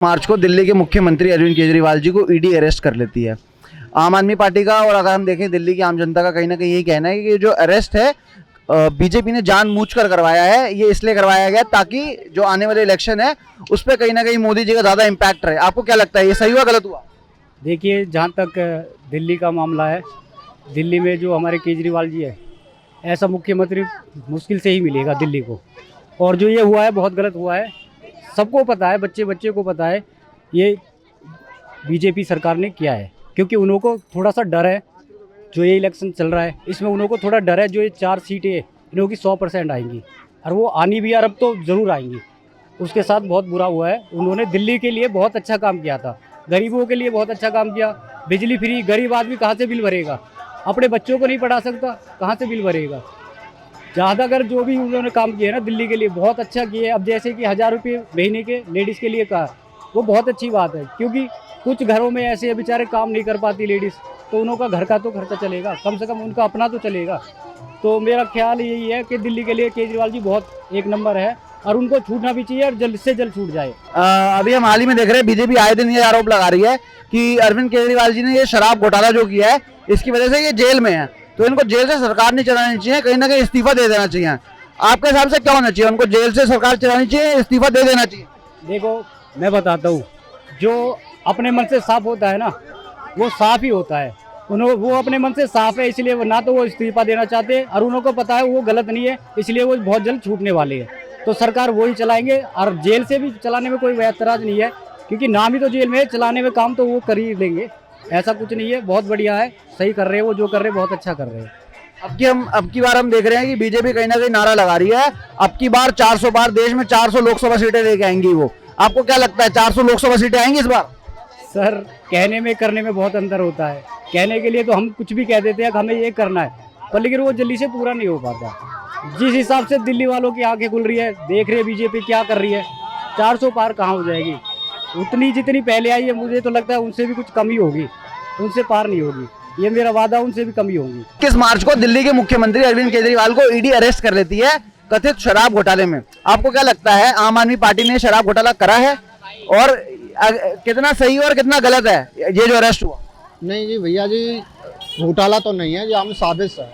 मार्च को दिल्ली के मुख्यमंत्री अरविंद केजरीवाल जी को ईडी अरेस्ट कर लेती है। आम आदमी पार्टी का और अगर हम देखें दिल्ली की आम जनता का कहीं ना कहीं यही कहना है कि जो अरेस्ट है बीजेपी ने जानबूझकर करवाया है। ये इसलिए करवाया गया ताकि जो आने वाले इलेक्शन है उस पर कहीं ना कहीं मोदी जी का ज़्यादा इम्पैक्ट रहे। आपको क्या लगता है, ये सही हुआ गलत हुआ? देखिए, जहाँ तक दिल्ली का मामला है, दिल्ली में जो हमारे केजरीवाल जी है, ऐसा मुख्यमंत्री मुश्किल से ही मिलेगा दिल्ली को। और जो ये हुआ है बहुत गलत हुआ है, सबको पता है, बच्चे बच्चे को पता है ये बीजेपी सरकार ने किया है। क्योंकि उन्हों को थोड़ा सा डर है, जो ये इलेक्शन चल रहा है इसमें उन्हों को थोड़ा डर है, जो ये 4 सीटें इन्हों की 100% आएंगी और वो आनी भी अरब तो ज़रूर आएंगी। उसके साथ बहुत बुरा हुआ है। उन्होंने दिल्ली के लिए बहुत अच्छा काम किया था, गरीबों के लिए बहुत अच्छा काम किया। बिजली फ्री, गरीब आदमी कहाँ से बिल भरेगा? अपने बच्चों को नहीं पढ़ा सकता, कहाँ से बिल भरेगा? ज़्यादातर जो भी उन्होंने काम किया है ना दिल्ली के लिए बहुत अच्छा किया है। अब जैसे कि 1000 रुपये महीने के लेडीज़ के लिए कहा, वो बहुत अच्छी बात है। क्योंकि कुछ घरों में ऐसे बेचारे काम नहीं कर पाती लेडीज़, तो उनका घर का तो खर्चा चलेगा, कम से कम उनका अपना तो चलेगा। तो मेरा ख्याल यही है कि दिल्ली के लिए केजरीवाल जी बहुत एक नंबर है और उनको छूटना भी चाहिए और जल्द से जल्द छूट जाए। अभी हम हाल ही में देख रहे हैं बीजेपी आए दिन ये आरोप लगा रही है कि अरविंद केजरीवाल जी ने ये शराब घोटाला जो किया है इसकी वजह से ये जेल में है, तो इनको जेल से सरकार नहीं चलानी चाहिए, कहीं ना कहीं इस्तीफा दे देना चाहिए। आपके हिसाब से क्या होना चाहिए? उनको जेल से सरकार चलानी चाहिए, इस्तीफा दे देना चाहिए? देखो, मैं बताता हूँ, जो अपने मन से साफ होता है ना वो साफ ही होता है। वो अपने मन से साफ है, इसलिए वो ना तो वो इस्तीफा देना चाहते हैं और उनको पता है वो गलत नहीं है, इसलिए वो बहुत जल्द छूटने वाले हैं। तो सरकार वही चलाएंगे और जेल से भी चलाने में कोई ऐतराज़ नहीं है, क्योंकि नाम ही तो जेल में है, चलाने में काम तो वो कर ही लेंगे। ऐसा कुछ नहीं है, बहुत बढ़िया है, सही कर रहे हैं वो, जो कर रहे हैं बहुत अच्छा कर रहे हैं। अब की बार हम देख रहे हैं कि बीजेपी कहीं ना कहीं नारा लगा रही है अब की बार 400 बार, देश में 400 लोकसभा सीटें लेके आएंगी वो। आपको क्या लगता है 400 लोकसभा सीटें आएंगी इस बार? सर, कहने में करने में बहुत अंतर होता है। कहने के लिए तो हम कुछ भी कह देते हैं कि हमें ये करना है, पर लेकिन वो जल्दी से पूरा नहीं हो पाता। जिस हिसाब से दिल्ली वालों की आंखें खुल रही है, देख रहे हैं बीजेपी क्या कर रही है, 400 पार कहाँ हो जाएगी? उतनी जितनी पहले आई है मुझे तो लगता है उनसे भी कुछ कमी होगी, उनसे पार नहीं होगी। ये मेरा वादा, उनसे भी कमी होगी। 21 मार्च को दिल्ली के मुख्यमंत्री अरविंद केजरीवाल को ईडी अरेस्ट कर लेती है कथित शराब घोटाले में। आपको क्या लगता है आम आदमी पार्टी ने शराब घोटाला करा है और कितना सही और कितना गलत है ये जो अरेस्ट हुआ? नहीं जी भैया जी, घोटाला तो नहीं है, ये हम साजिश है।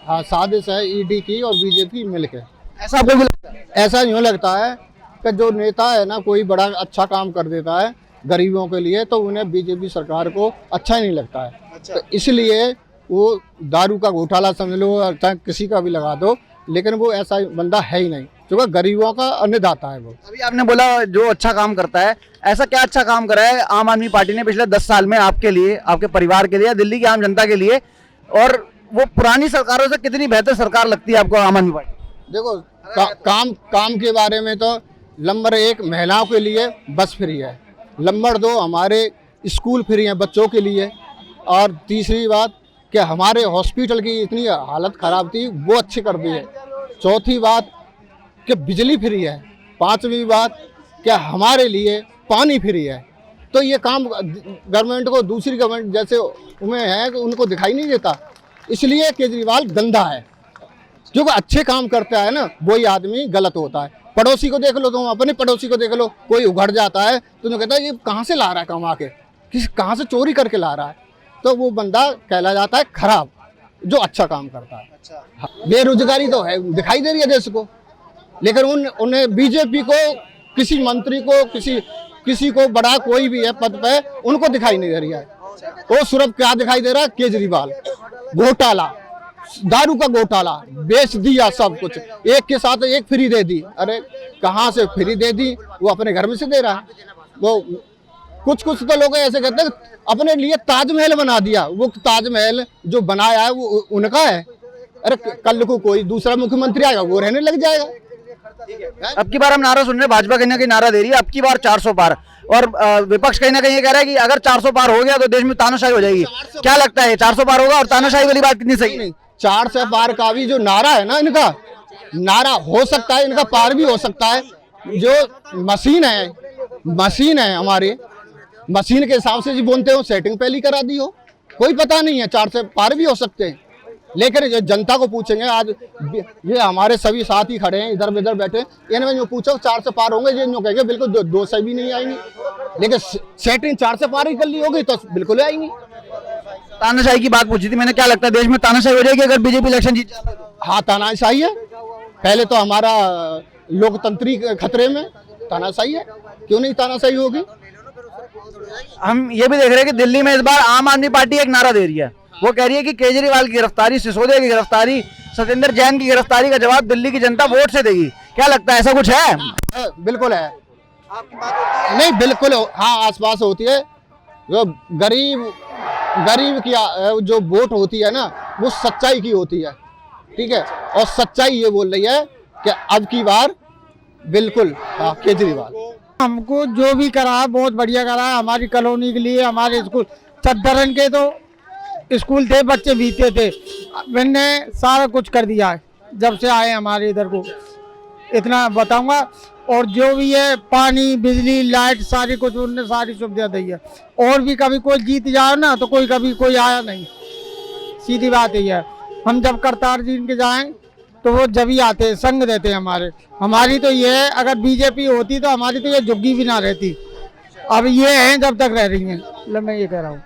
हाँ, साजिश है ईडी की और बीजेपी मिलके। ऐसा आपको भी लगता है? ऐसा यूँ लगता है कि जो नेता है ना, कोई बड़ा अच्छा काम कर देता है गरीबों के लिए तो उन्हें बीजेपी सरकार को अच्छा ही नहीं लगता है। तो इसलिए वो दारू का घोटाला समझ लो, चाहे किसी का भी लगा दो, लेकिन वो ऐसा बंदा है ही नहीं, क्योंकि गरीबों का अन्नदाता है वो। अभी आपने बोला जो अच्छा काम करता है, ऐसा क्या अच्छा काम करा है आम आदमी पार्टी ने पिछले 10 साल में आपके लिए, आपके परिवार के लिए, दिल्ली की आम जनता के लिए? और वो पुरानी सरकारों से कितनी बेहतर सरकार लगती है आपको आम आदमी पार्टी? देखो, काम के बारे में तो नंबर 1 महिलाओं के लिए बस फ्री है, नंबर 2 हमारे स्कूल फ्री हैं बच्चों के लिए, और तीसरी बात कि हमारे हॉस्पिटल की इतनी हालत ख़राब थी वो अच्छी कर दी है, चौथी बात कि बिजली फ्री है, पांचवी बात कि हमारे लिए पानी फ्री है। तो ये काम गवर्नमेंट को, दूसरी गवर्नमेंट जैसे उनमें है कि उनको दिखाई नहीं देता, इसलिए केजरीवाल गंदा है। जो अच्छे काम करता है ना वही आदमी गलत होता है। पड़ोसी को देख लो, तुम अपने पड़ोसी को देख लो, कोई उघड़ जाता है तो कहता है ये कहाँ से ला रहा है कमा के, कहाँ से चोरी करके ला रहा है, तो वो बंदा कहला जाता है खराब, जो अच्छा काम करता है। अच्छा। बेरोजगारी तो है, दिखाई दे रही है देश को, लेकिन उन्हें बीजेपी को, किसी मंत्री को, किसी को बड़ा कोई भी है पद पे, उनको दिखाई नहीं दे रही है। वो सिर्फ क्या दिखाई दे रहा है? केजरीवाल घोटाला, दारू का घोटाला, बेच दिया सब कुछ, एक के साथ एक फ्री दे दी। अरे कहाँ से फ्री दे दी? वो अपने घर में से दे रहा है। वो कुछ तो लोग ऐसे कहते हैं अपने लिए ताजमहल बना दिया, वो ताजमहल जो बनाया है वो उनका है। अरे कल को कोई दूसरा मुख्यमंत्री आएगा वो रहने लग जाएगा। अब की बार हम नारा सुन रहे हैं, भाजपा कहीं ना कहीं नारा दे रही है अब की बार 400 पार, और विपक्ष कहीं ना कहीं ये कह रहा है कि अगर 400 पार हो गया तो देश में तानाशाही हो जाएगी। क्या लगता है 400 पार होगा? और तानाशाही वाली बात कितनी सही? नहीं, 400 पार का भी जो नारा है ना, इनका नारा हो सकता है, इनका पार भी हो सकता है। जो मशीन है हमारी, मशीन के हिसाब से जी बोलते हो, सेटिंग पहले करा दी हो, कोई पता नहीं है, 400 पार भी हो सकते हैं। लेकिन जो जनता को पूछेंगे, आज ये हमारे सभी साथी खड़े हैं इधर उधर बैठे, इनमें जो पूछो 4 से पार होंगे, ये जो कहेंगे बिल्कुल 2 से भी नहीं आएंगी, लेकिन सेटिंग 4 से पार ही कर ली होगी तो बिल्कुल आएंगी। तानाशाही की बात पूछी थी मैंने, क्या लगता है देश में तानाशाही हो जाएगी अगर बीजेपी इलेक्शन जीत जाए तो? हाँ, तानाशाही है। पहले तो हमारा लोकतंत्री खतरे में, तानाशाही है, क्यों नहीं तानाशाही होगी। हम ये भी देख रहे हैं कि दिल्ली में इस बार आम आदमी पार्टी एक नारा दे रही है, वो कह रही है कि केजरीवाल की गिरफ्तारी, सिसोदिया की गिरफ्तारी, सत्येंद्र जैन की गिरफ्तारी का जवाब दिल्ली की जनता वोट से देगी। क्या लगता है ऐसा कुछ है? बिल्कुल है। नहीं, बिल्कुल हाँ, आसपास होती है। जो गरीब की जो वोट होती है ना, वो सच्चाई की होती है, ठीक है। और सच्चाई ये बोल रही है कि अब की बार बिल्कुल हाँ, केजरीवाल। हमको जो भी करा है बहुत बढ़िया करा है, हमारी कॉलोनी के लिए, हमारे स्कूल चद्दरन के तो स्कूल थे, बच्चे बीते थे, मैंने सारा कुछ कर दिया है जब से आए हमारे इधर को, इतना बताऊंगा। और जो भी है पानी, बिजली, लाइट, सारी कुछ उन्होंने सारी सुविधा दी है। और भी कभी कोई जीत जाए ना तो कभी कोई आया नहीं, सीधी बात यही है। हम जब करतार जी के जाएं तो वो जब ही आते हैं, संग देते हैं हमारी तो ये है, अगर बीजेपी होती तो हमारी तो ये झुग्गी भी ना रहती। अब ये हैं जब तक रह रही हैं, मैं ये कह रहा हूँ।